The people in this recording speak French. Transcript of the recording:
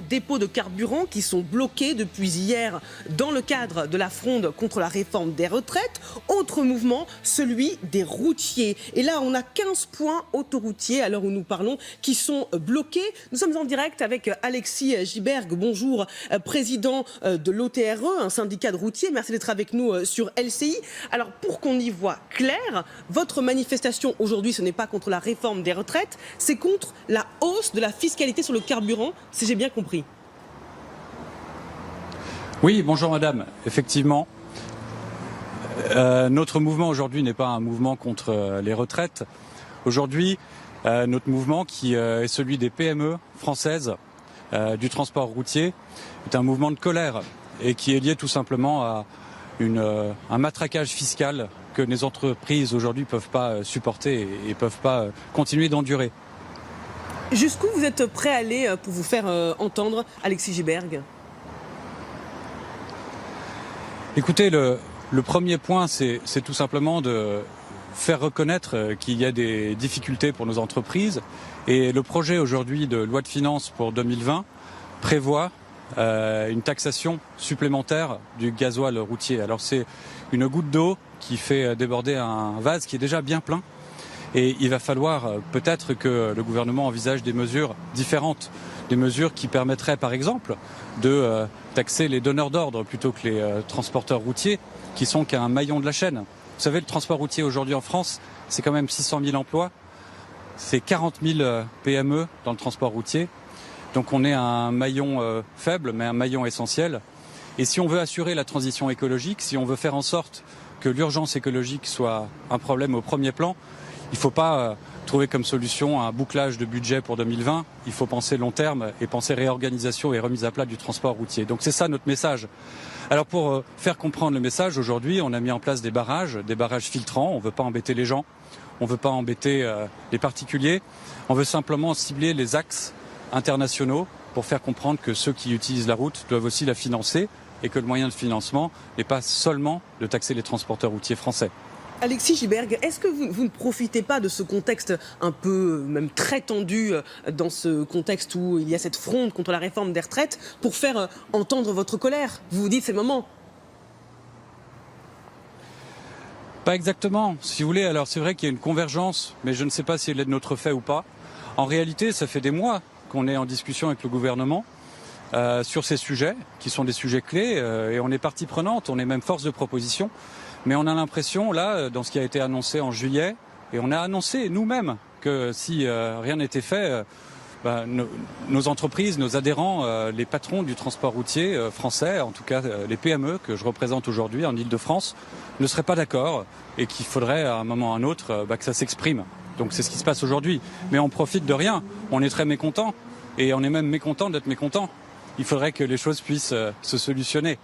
dépôts de carburant qui sont bloqués depuis hier dans le cadre de la fronde contre la réforme des retraites. Autre mouvement, celui des routiers. Et là, on a 15 points autoroutiers à l'heure où nous parlons qui sont bloqués. Nous sommes en direct avec Alexis Giberg. Bonjour, président de l'OTRE, un syndicat de routiers. Merci d'être avec nous sur LCI. Alors, pour qu'on y voit clair, votre manifestation aujourd'hui, ce n'est pas contre la réforme des retraites, c'est contre la hausse de la fiscalité sur le carburant, si j'ai bien compris. Oui, bonjour madame. Effectivement, notre mouvement aujourd'hui n'est pas un mouvement contre les retraites. Aujourd'hui, notre mouvement, qui est celui des PME françaises du transport routier, est un mouvement de colère et qui est lié tout simplement à un matraquage fiscal que les entreprises aujourd'hui ne peuvent pas supporter et ne peuvent pas continuer d'endurer. Jusqu'où vous êtes prêt à aller pour vous faire entendre, Alexis Giberg ? Écoutez, le premier point, c'est tout simplement de faire reconnaître qu'il y a des difficultés pour nos entreprises. Et le projet aujourd'hui de loi de finances pour 2020 prévoit une taxation supplémentaire du gasoil routier. Alors c'est une goutte d'eau qui fait déborder un vase qui est déjà bien plein. Et il va falloir peut-être que le gouvernement envisage des mesures différentes, des mesures qui permettraient par exemple de taxer les donneurs d'ordre plutôt que les transporteurs routiers, qui sont qu'un maillon de la chaîne. Vous savez, le transport routier aujourd'hui en France, c'est quand même 600 000 emplois, c'est 40 000 PME dans le transport routier. Donc on est un maillon faible, mais un maillon essentiel. Et si on veut assurer la transition écologique, si on veut faire en sorte que l'urgence écologique soit un problème au premier plan, il ne faut pas trouver comme solution un bouclage de budget pour 2020. Il faut penser long terme et penser réorganisation et remise à plat du transport routier. Donc c'est ça notre message. Alors pour faire comprendre le message, aujourd'hui, on a mis en place des barrages filtrants. On ne veut pas embêter les gens, on ne veut pas embêter les particuliers. On veut simplement cibler les axes internationaux pour faire comprendre que ceux qui utilisent la route doivent aussi la financer et que le moyen de financement n'est pas seulement de taxer les transporteurs routiers français. Alexis Giberg, est-ce que vous ne profitez pas de ce contexte un peu, même très tendu, dans ce contexte où il y a cette fronde contre la réforme des retraites, pour faire entendre votre colère ? Vous vous dites, c'est le moment. Pas exactement. Si vous voulez, alors c'est vrai qu'il y a une convergence, mais je ne sais pas si elle est de notre fait ou pas. En réalité, ça fait des mois qu'on est en discussion avec le gouvernement sur ces sujets, qui sont des sujets clés, et on est partie prenante, on est même force de proposition. Mais on a l'impression, là, dans ce qui a été annoncé en juillet, et on a annoncé nous-mêmes que si rien n'était fait, nos entreprises, nos adhérents, les patrons du transport routier français, en tout cas les PME que je représente aujourd'hui en Ile-de-France, ne seraient pas d'accord et qu'il faudrait à un moment ou à un autre que ça s'exprime. Donc c'est ce qui se passe aujourd'hui. Mais on profite de rien. On est très mécontents et on est même mécontents d'être mécontents. Il faudrait que les choses puissent se solutionner.